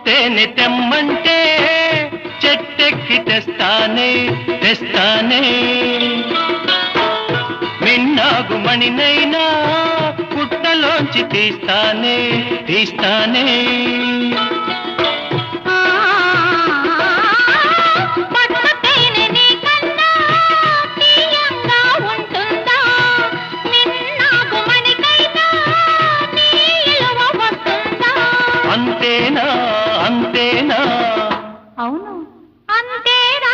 తేనె తెమ్మంటే చెట్టెక్కి తెస్తానే తెస్తానే మిన్నాగు మణినైనా పుట్టలోంచి తీస్తానే తీస్తానే అంతేనా అంతేనా అవును అంతేనా